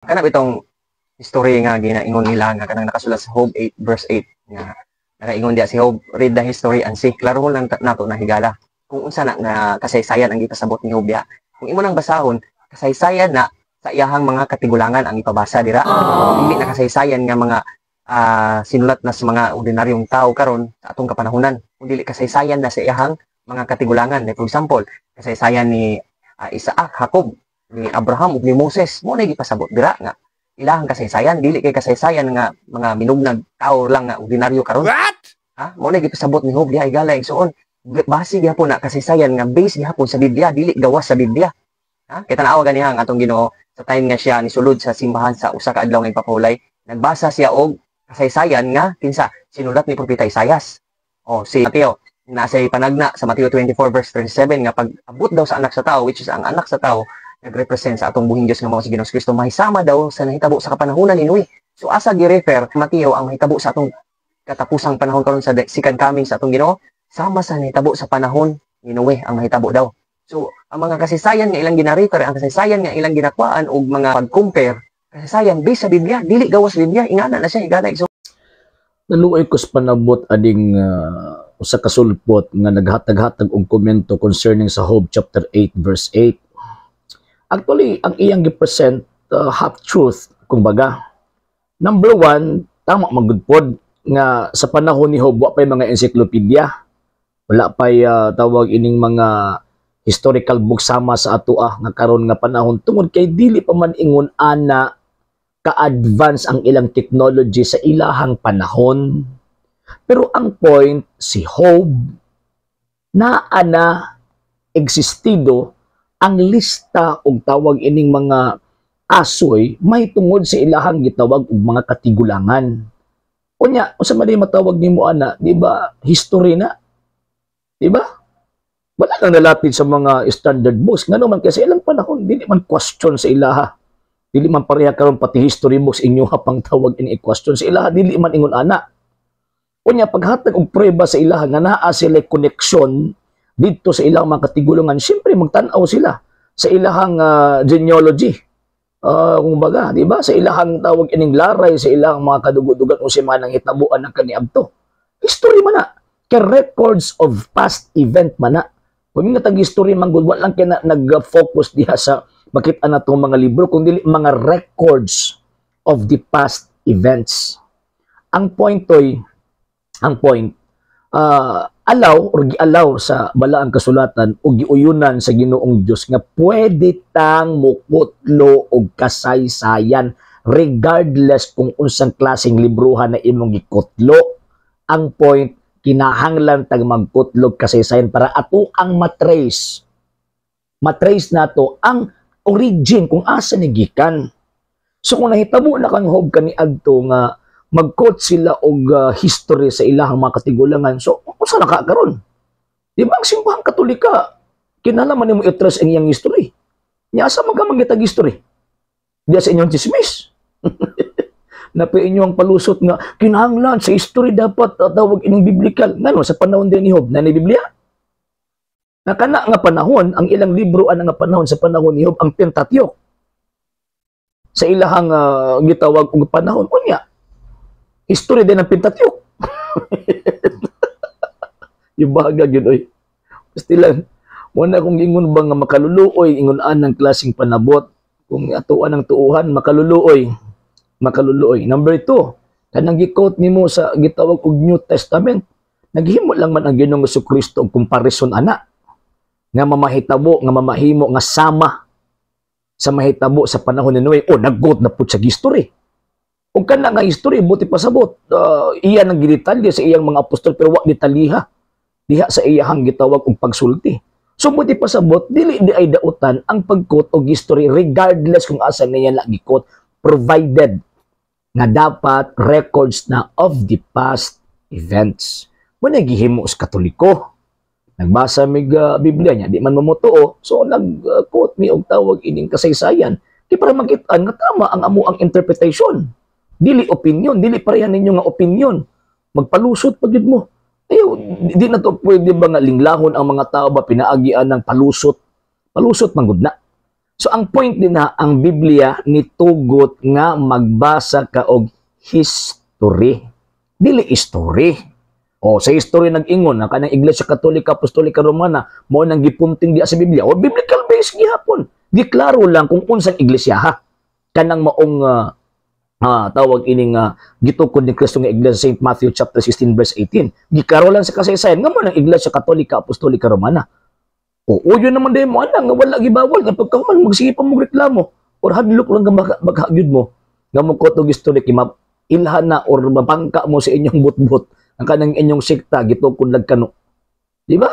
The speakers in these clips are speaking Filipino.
Kana bitong history nga ginaingon nila nga kanang nakasulat sa Job 8 verse 8 nga nakaingon diya si Job, read the history and see. Klaro lang nato na higala kung unsa na nga kasaysayan ang gipasabot ni Job diya. Kung imo nang basahon, kasaysayan na sa iyahang mga katigulangan ang ipabasa dira. Dili na kasaysayan nga mga sinulat na sa mga ordinaryong tao karon sa atong kapanahunan. Kung dili kasaysayan na sa iyahang mga katigulangan. Like for example, kasaysayan ni Isaac, Jacob, ni Abraham ug ni Moses, mo na gipasabot dira nga ilahang kasaysayan, dili kay kasaysayan nga mga minugnag tao lang nga ordinaryo karon. What? Ha? Mo na gipasabot ni Job diha higala igsoon. Base gyapon na kasaysayan nga base gyapon sa Biblia, dili gawas sa Biblia. Ha? Kay tan-awa ganiha ang atong Ginoo sa time nga siya nisulod sa simbahan sa usa ka adlaw nga ipapulay, nagbasa siya og kasaysayan nga kinsa sinulat ni propeta Isaias. O si Mateo, nasa panagna sa Mateo 24 verse 37 nga pag abot daw sa anak sa tao, which is ang anak sa tao nagrepresent sa atong buhing Dios nga mao si Ginoong Kristo, mahisama daw sa nahitabo sa kapanahunan ni Noe. So asa gi-refer Mateo ang mahitabo sa atong katapusang panahon karon sa second coming sa atong Ginoo, sama sa nahitabo sa panahon ni Noe ang mahitabo daw. So ang mga kasaysayan nga ilang gina-refer, ang kasaysayan nga ilang ginakuan og mga pag-compare, kasaysayan based sa Biblia, dili gawas sa Biblia, ingana na siya higala. So Naluoy ko sa panabot ading usa ka sulpot nga naghatag-hatag og komento concerning sa Job chapter 8 verse 8. Actually, ang iyang gipresent half truth kumbaga. Number one, tama magudpod nga sa panahon ni Job wa pay mga encyclopedia. Wala pay tawag ining mga historical book sama sa ato nga karon nga panahon tungod kay dili pa man ingon ana ka-advance ang ilang technology sa ilahang panahon. Pero ang point, si Job, na existido ang lista og tawag ining mga asoy may tungod sa ilahang gitawag og mga katigulangan. Unya, unsa man matawag nimo ana, di ba? History na. Di ba? Wala nang nalapit sa mga standard books. Ngano man kasi ilang panahon dili man question sa ilaha. Dili man pareha karon pati history books inyo pang tawag ini question sa ilaha, dili man ingon ana. Unya paghatag og prueba sa ilaha nga naa sila connection dito sa ilang mga katigulangan, siyempre magtan-aw sila sa ilahang genealogy. Kumbaga, di ba? Sa ilahang tawag ining laray, sa ilahang mga kadugo-dugan o si manang hitabuan ng kaniabto. History man na. Kay records of past event man na. Kung nga tag-history man, wala lang kaya nag-focus diha sa makita na itong mga libro, kundi mga records of the past events. Ang point, allow sa balaang kasulatan o giuyunan sa Ginoong Dios nga pwede tang mukutlo og kasaysayan regardless kung unsang klaseng libruhan na imong gikutlo. Ang point, kinahanglan tag magkutlog kasaysayan para ato ang matrace nato ang origin kung asa ni gikan. So kung nahitabo na kang Job kaniadto nga mag-quote sila og history sa ilahang mga katigulangan. So, unsa na ka karon? Di ba ang simbahang Katolika, kinahanglan nimo i-trust ang iyang history. Nya asa man ka mangitag history? Diya sa inyong chismis. Napi inyong palusot nga kinahanglan sa history dapat tawag ining biblical. Ngano sa panahon din ni Job na ni Biblia? Nakana nga panahon, ang ilang libro nga panahon sa panahon ni Job ang Pentateuch. Sa ilahang gitawag og panahon unya history din ng Pentateuch. Yung baga yun, oy. Basta lang, muna kung ingon ba nga makaluluoy, ingon ng klaseng panabot. Kung atuan ng tuuhan, makaluluoy. Number 2, kanang gi-quote nimo sa gitawag og New Testament, naghimo lang man ang Ginoong Jesucristo og comparison ana. Nga mamahitabo, nga mamahimo, nga sama sa mahitabo sa panahon ni Noe. O, nag-quote na po sa history. Kung kana nga history, buti pasabot, iya nang gidetalye sa iyang mga apostol, pero wak detalyiha diha sa iyahang gitawag og pagsulti. So buti pasabot, dili di ay dautan ang pag-quote og history regardless kung asa niya lagi quote, provided nga dapat records na of the past events. Muna gihimo sa Katoliko. Nagbasa mig Biblia niya, di man mamutuo, so nag-quote mi og tawag ining kasaysayan, di para makita nga tama ang amuang interpretation. Dili opinion, dili pareha ninyo nga opinion. Magpalusot pagid mo. Ayo, di na to pwede ba nga linglahon ang mga tao ba pinaagian ng palusot? Palusot man gud na. So ang point din na ang Biblia nitugot nga magbasa ka og history. Dili history. O sa history nag-ingon na kanang Iglesia Katolika Apostolika Romana mao nang gipunting diha sa Biblia. O biblical based gihapon. Giklaro lang kung unsang iglesia ha. Kanang maong tawag ining gitukod ni Kristo nga Iglesia St. Matthew chapter 16 verse 18. Giklaro lang sa kasaysayan nga mo nang Iglesia Katolika Apostolika Romana. O yun naman din mo, anang, nga wala gibawal. Kapag ka man, magsige pa mong reklamo. Or hadlok lang ka maghagyod mo. Nga mo ko ito historic, ilhan na or mapangka mo sa inyong butbut. Ang kanang inyong sikta, gitukod lang kano. Di ba?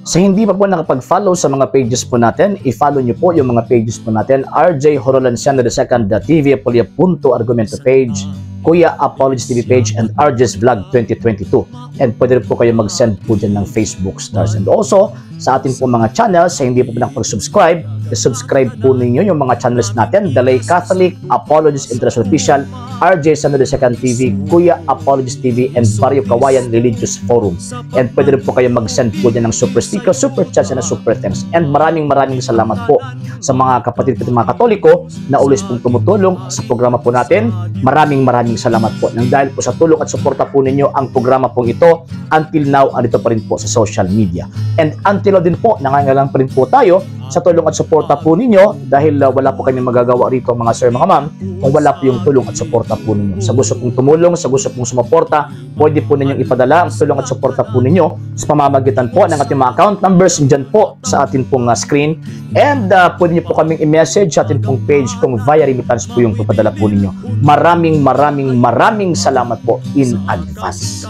Sa hindi pa po nakapag-follow sa mga pages po natin, i-follow nyo po yung mga pages po natin. RJ Horolanciano II TV, Apolia Punto Argumento page, Kuya Apologist TV page, and RJ's Vlog 2022. And pwede rin po kayo mag-send po dyan ng Facebook stars. And also, sa ating po mga channels, sa hindi po nakapag-subscribe, subscribe po ninyo yung mga channels natin, The Lay Catholic, Apologist International Official, RJ Sano II TV, Kuya Apologist TV, and Barrio Kawayan Religious Forum. And pwede rin po kayo mag-send po dyan ng super sticker, super chats, and super thanks. And maraming salamat po sa mga kapatid ko mga Katoliko na always pong tumutulong sa programa po natin. Maraming salamat po. Nang dahil po sa tulong at suporta po ninyo, ang programa pong ito, until now, andito pa rin po sa social media. And until now din po, nangangailangan pa rin po tayo sa tulong at suporta po ninyo dahil wala po kami magagawa rito mga sir, mga ma'am, kung wala po yung tulong at suporta po ninyo. Sa gusto pong tumulong, sa gusto pong sumuporta, pwede po ninyong ipadala ang tulong at suporta po ninyo sa pamamagitan po ng ating mga account numbers dyan po sa ating pong screen. And pwede nyo po kaming i-message sa ating pong page kung via remittance po yung ipadala po ninyo. Maraming salamat po in advance.